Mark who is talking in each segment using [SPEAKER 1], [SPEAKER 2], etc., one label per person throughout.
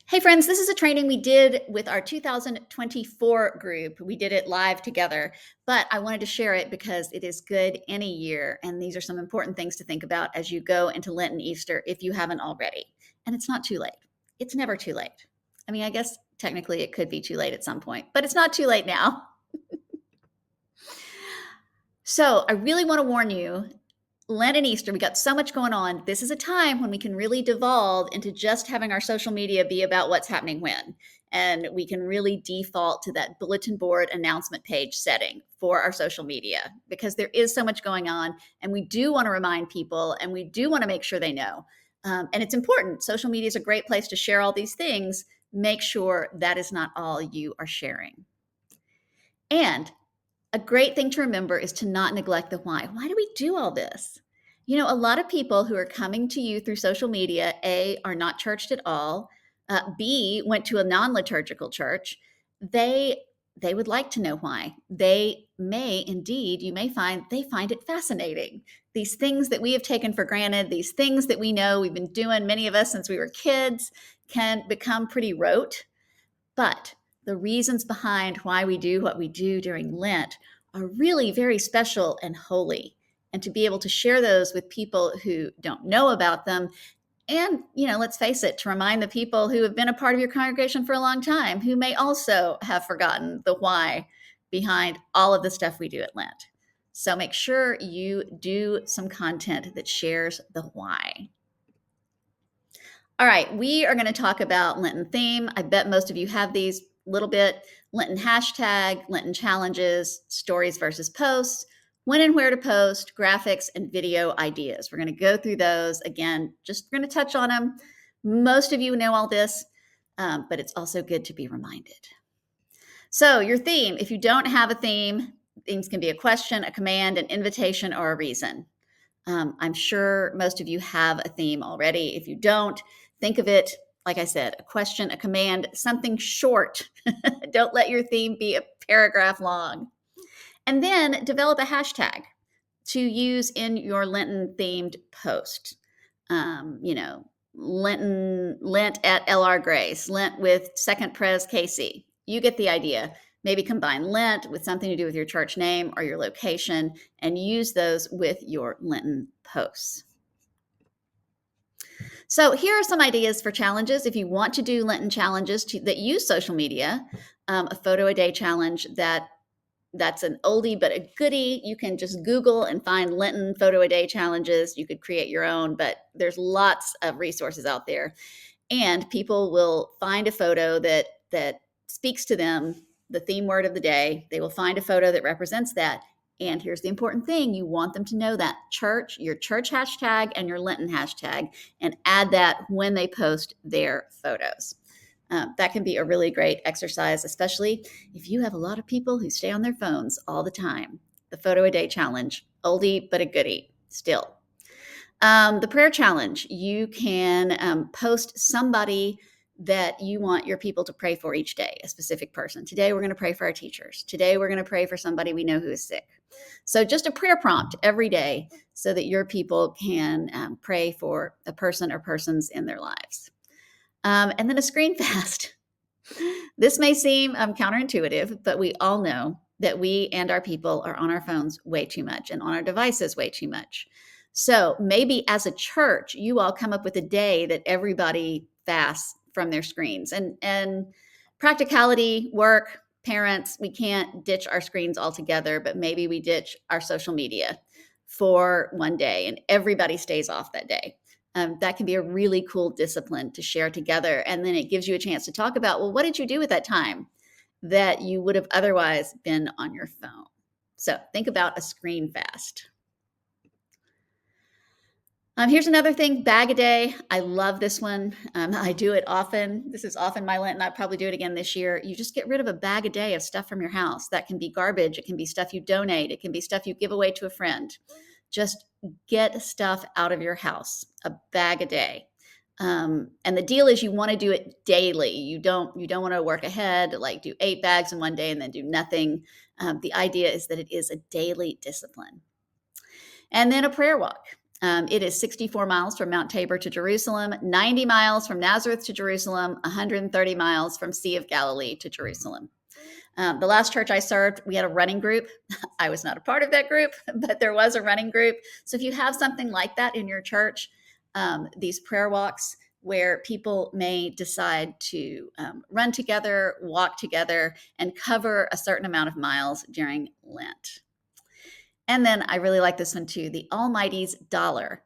[SPEAKER 1] Hey friends, this is a training we did with our 2024 group. We did it live together, but I wanted to share it because it is good any year. And these are some important things to think about as you go into Lent and Easter if you haven't already. And it's not too late. It's never too late. I mean, I guess technically it could be too late at some point, but it's not too late now. So I really want to warn you, Lent and Easter, we got so much going on. This is a time when we can really devolve into just having our social media be about what's happening when. And we can really default to that bulletin board announcement page setting for our social media because there is so much going on. And we do want to remind people and we do want to make sure they know. And it's important. Social media is a great place to share all these things. Make sure that is not all you are sharing. And a great thing to remember is to not neglect the why. Why do we do all this? You know, a lot of people who are coming to you through social media, A, are not churched at all, B, went to a non-liturgical church. They would like to know why. They may indeed, you may find they find it fascinating. These things that we have taken for granted, these things that we know we've been doing, many of us since we were kids, can become pretty rote. But the reasons behind why we do what we do during Lent are really very special and holy. And to be able to share those with people who don't know about them, and, let's face it, to remind the people who have been a part of your congregation for a long time, who may also have forgotten the why behind all of the stuff we do at Lent. So make sure you do some content that shares the why. All right, we are going to talk about Lenten theme. I bet most of you have these little bit. Lenten hashtag, Lenten challenges, stories versus posts, when and where to post, graphics, and video ideas. We're going to go through those. Again, just going to touch on them. Most of you know all this, but it's also good to be reminded. So your theme, if you don't have a theme, themes can be a question, a command, an invitation, or a reason. I'm sure most of you have a theme already. If you don't, think of it, like I said, a question, a command, something short. Don't let your theme be a paragraph long. And then develop a hashtag to use in your Lenten themed post. Lent at LR Grace, Lent with Second Pres Casey. You get the idea. Maybe combine Lent with something to do with your church name or your location and use those with your Lenten posts. So here are some ideas for challenges. If you want to do Lenten challenges that use social media, a photo a day challenge that's an oldie but a goodie. You can just Google and find Lenten photo a day challenges. You could create your own, but there's lots of resources out there. And people will find a photo that speaks to them, the theme word of the day. They will find a photo that represents that. And here's the important thing. You want them to know that your church hashtag and your Lenten hashtag, and add that when they post their photos. That can be a really great exercise, especially if you have a lot of people who stay on their phones all the time. The photo a day challenge, oldie but a goodie still. The prayer challenge, you can post somebody that you want your people to pray for each day, a specific person. Today, we're going to pray for our teachers. Today, we're going to pray for somebody we know who is sick. So just a prayer prompt every day so that your people can pray for a person or persons in their lives. And then a screen fast. This may seem counterintuitive, but we all know that we and our people are on our phones way too much and on our devices way too much. So maybe as a church, you all come up with a day that everybody fasts from their screens. And practicality, work, parents, we can't ditch our screens altogether, but maybe we ditch our social media for one day and everybody stays off that day. That can be a really cool discipline to share together. And then it gives you a chance to talk about, well, what did you do with that time that you would have otherwise been on your phone? So think about a screen fast. Here's another thing, bag a day. I love this one. I do it often. This is often my Lent, and I'll probably do it again this year. You just get rid of a bag a day of stuff from your house. That can be garbage. It can be stuff you donate. It can be stuff you give away to a friend. Just get stuff out of your house, a bag a day. And the deal is you want to do it daily. You don't want to work ahead, like do 8 bags in one day and then do nothing. The idea is that it is a daily discipline. And then a prayer walk. It is 64 miles from Mount Tabor to Jerusalem, 90 miles from Nazareth to Jerusalem, 130 miles from Sea of Galilee to Jerusalem. The last church I served, we had a running group. I was not a part of that group, but there was a running group. So if you have something like that in your church, these prayer walks where people may decide to run together, walk together, and cover a certain amount of miles during Lent. And then I really like this one too, the Almighty's dollar.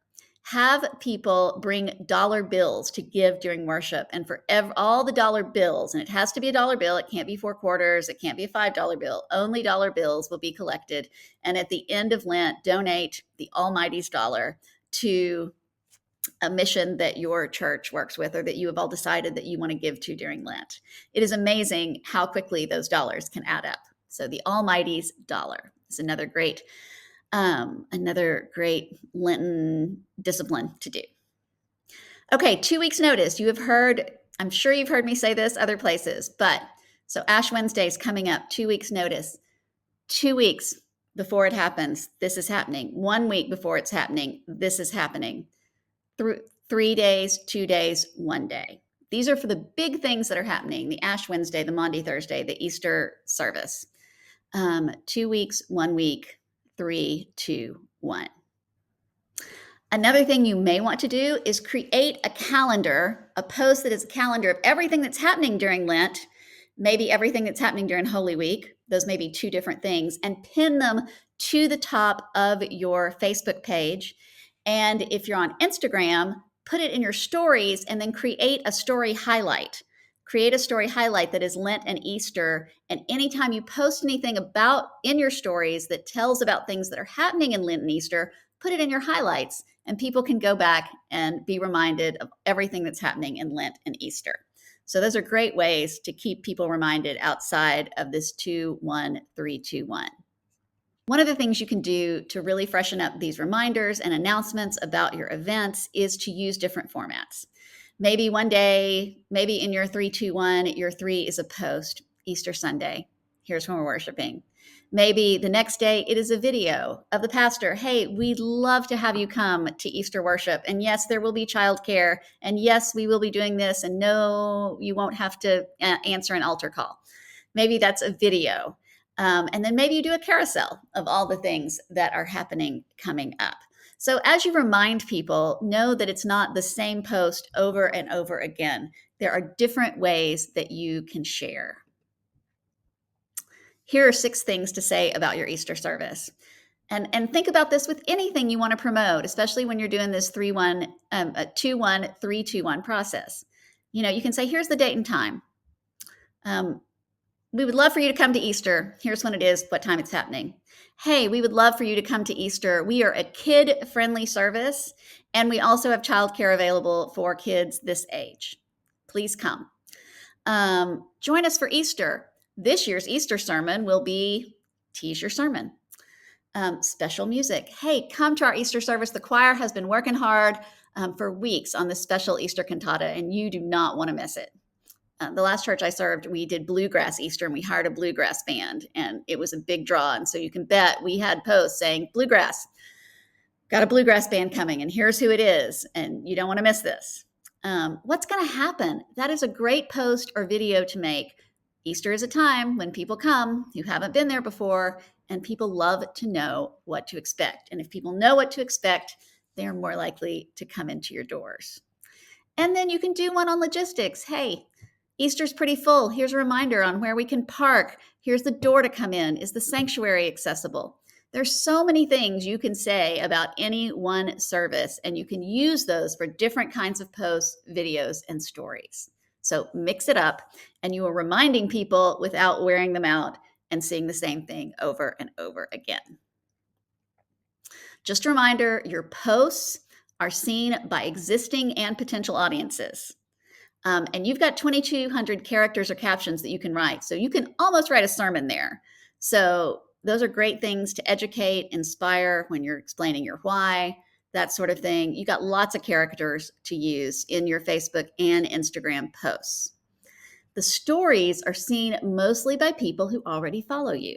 [SPEAKER 1] Have people bring dollar bills to give during worship, and for all the dollar bills, and it has to be a dollar bill, it can't be 4 quarters, it can't be a $5 bill, only dollar bills will be collected. And at the end of Lent, donate the Almighty's dollar to a mission that your church works with or that you have all decided that you want to give to during Lent. It is amazing how quickly those dollars can add up. So the Almighty's dollar is another great Lenten discipline to do. Okay, 2 weeks notice. I'm sure you've heard me say this other places, but so Ash Wednesday is coming up, 2 weeks notice. 2 weeks before it happens, this is happening. 1 week before it's happening, this is happening. 3 days, 2 days, 1 day. These are for the big things that are happening, the Ash Wednesday, the Maundy Thursday, the Easter service. 2 weeks, 1 week, 3, 2, 1. Another thing you may want to do is create a calendar, a post that is a calendar of everything that's happening during Lent, maybe everything that's happening during Holy Week. Those may be 2 different things, and pin them to the top of your Facebook page. And if you're on Instagram, put it in your stories and then create a story highlight. Create a story highlight that is Lent and Easter. And anytime you post anything about in your stories that tells about things that are happening in Lent and Easter, put it in your highlights, and people can go back and be reminded of everything that's happening in Lent and Easter. So those are great ways to keep people reminded outside of this 2-1-3-2-1. One of the things you can do to really freshen up these reminders and announcements about your events is to use different formats. Maybe one day, maybe in your 3-2-1, your 3 is a post, Easter Sunday. Here's when we're worshiping. Maybe the next day it is a video of the pastor. Hey, we'd love to have you come to Easter worship. And yes, there will be childcare. And yes, we will be doing this. And no, you won't have to answer an altar call. Maybe that's a video. And then maybe you do a carousel of all the things that are happening coming up. So as you remind people, know that it's not the same post over and over again. There are different ways that you can share. Here are 6 things to say about your Easter service. And think about this with anything you want to promote, especially when you're doing this 2-1-3-2-1 process. You can say, here's the date and time. We would love for you to come to Easter. Here's when it is, what time it's happening. Hey, we would love for you to come to Easter. We are a kid-friendly service, and we also have childcare available for kids this age. Please come. Join us for Easter. This year's Easter sermon will be Tease Your Sermon. Special music. Hey, come to our Easter service. The choir has been working hard for weeks on this special Easter cantata, and you do not want to miss it. The last church I served, we did bluegrass Easter, and we hired a bluegrass band, and it was a big draw. And so you can bet we had posts saying, bluegrass, got a bluegrass band coming, and here's who it is, and you don't want to miss this. What's going to happen? That is a great post or video to make. Easter is a time when people come who haven't been there before, and people love to know what to expect. And if people know what to expect, they are more likely to come into your doors. And then you can do one on logistics. Hey, Easter's pretty full. Here's a reminder on where we can park. Here's the door to come in. Is the sanctuary accessible? There's so many things you can say about any one service, and you can use those for different kinds of posts, videos, and stories. So mix it up, and you are reminding people without wearing them out and seeing the same thing over and over again. Just a reminder, your posts are seen by existing and potential audiences. And you've got 2,200 characters or captions that you can write. So you can almost write a sermon there. So those are great things to educate, inspire when you're explaining your why, that sort of thing. You got lots of characters to use in your Facebook and Instagram posts. The stories are seen mostly by people who already follow you.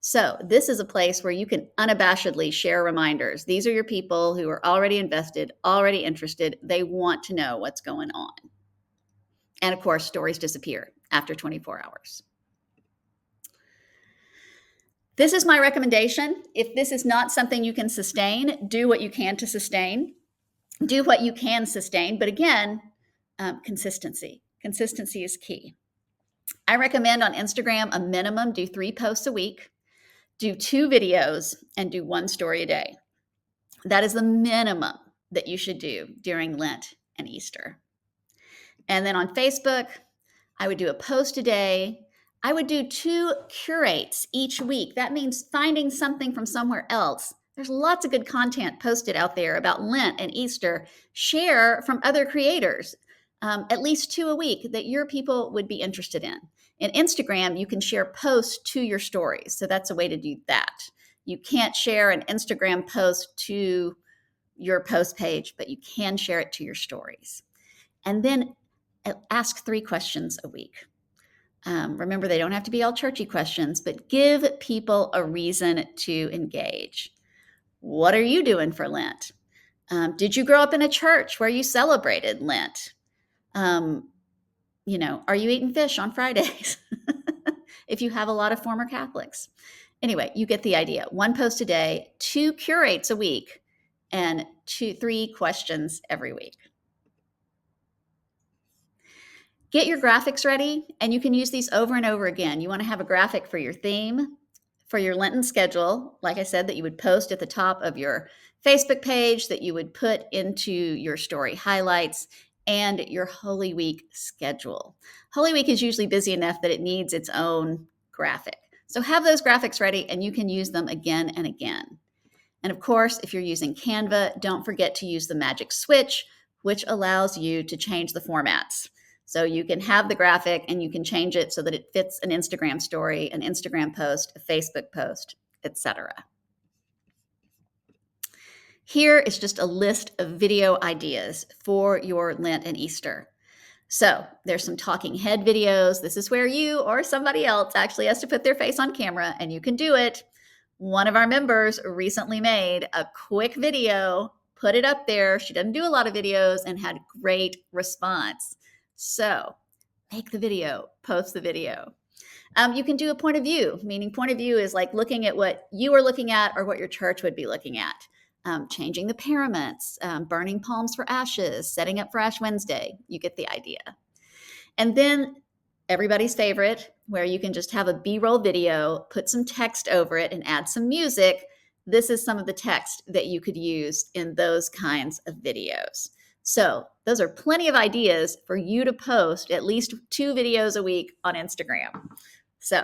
[SPEAKER 1] So this is a place where you can unabashedly share reminders. These are your people who are already invested, already interested. They want to know what's going on. And of course, stories disappear after 24 hours. This is my recommendation. If this is not something you can sustain, do what you can to sustain. Do what you can sustain. But again, consistency. Consistency is key. I recommend on Instagram a minimum do 3 posts a week, do 2 videos, and do 1 story a day. That is the minimum that you should do during Lent and Easter. And then on Facebook, I would do a post a day. I would do 2 curates each week. That means finding something from somewhere else. There's lots of good content posted out there about Lent and Easter. Share from other creators, at least 2 a week that your people would be interested in. In Instagram, you can share posts to your stories. So that's a way to do that. You can't share an Instagram post to your post page, but you can share it to your stories. And then ask 3 questions a week. Remember, they don't have to be all churchy questions, but give people a reason to engage. What are you doing for Lent? Did you grow up in a church where you celebrated Lent? Are you eating fish on Fridays? If you have a lot of former Catholics. Anyway, you get the idea. 1 post a day, 2 curates a week, and 3 questions every week. Get your graphics ready, and you can use these over and over again. You want to have a graphic for your theme, for your Lenten schedule, like I said, that you would post at the top of your Facebook page, that you would put into your story highlights, and your Holy Week schedule. Holy Week is usually busy enough that it needs its own graphic. So have those graphics ready, and you can use them again and again. And of course, if you're using Canva, don't forget to use the magic switch, which allows you to change the formats. So you can have the graphic and you can change it so that it fits an Instagram story, an Instagram post, a Facebook post, etc. Here is just a list of video ideas for your Lent and Easter. So there's some talking head videos. This is where you or somebody else actually has to put their face on camera, and you can do it. One of our members recently made a quick video, put it up there. She doesn't do a lot of videos and had great response. So make the video, post the video. You can do a point of view, meaning point of view is like looking at what you are looking at or what your church would be looking at. Changing the paraments, burning palms for ashes, setting up for Ash Wednesday. You get the idea. And then everybody's favorite, where you can just have a B-roll video, put some text over it, and add some music. This is some of the text that you could use in those kinds of videos. So those are plenty of ideas for you to post at least 2 videos a week on Instagram. So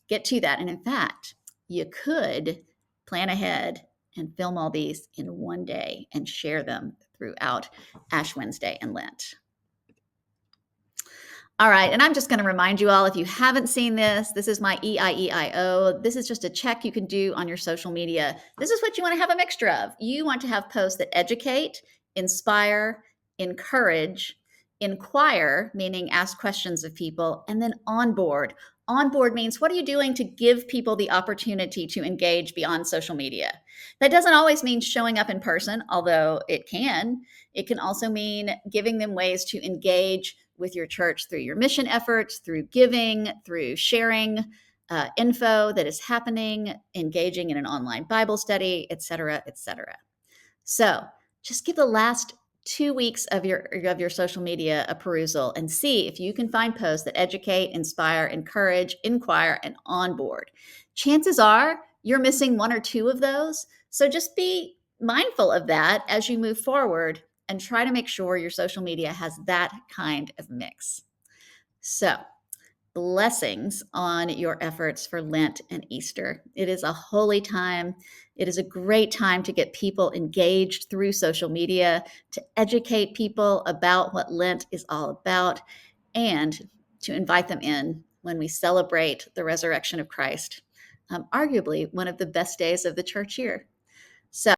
[SPEAKER 1] get to that. And in fact, you could plan ahead and film all these in one day and share them throughout Ash Wednesday and Lent. All right, and I'm just going to remind you all, if you haven't seen this, this is my EIEIO. This is just a check you can do on your social media. This is what you want to have a mixture of. You want to have posts that educate, inspire, encourage, inquire, meaning ask questions of people, and then onboard. Onboard means, what are you doing to give people the opportunity to engage beyond social media? That doesn't always mean showing up in person, although it can. It can also mean giving them ways to engage with your church through your mission efforts, through giving, through sharing info that is happening, engaging in an online Bible study, et cetera, et cetera. So just give the last 2 weeks of your social media a perusal and see if you can find posts that educate, inspire, encourage, inquire, and onboard. Chances are you're missing 1 or 2 of those. So just be mindful of that as you move forward and try to make sure your social media has that kind of mix. So, blessings on your efforts for Lent and Easter. It is a holy time. It is a great time to get people engaged through social media, to educate people about what Lent is all about, and to invite them in when we celebrate the resurrection of Christ, arguably one of the best days of the church year. So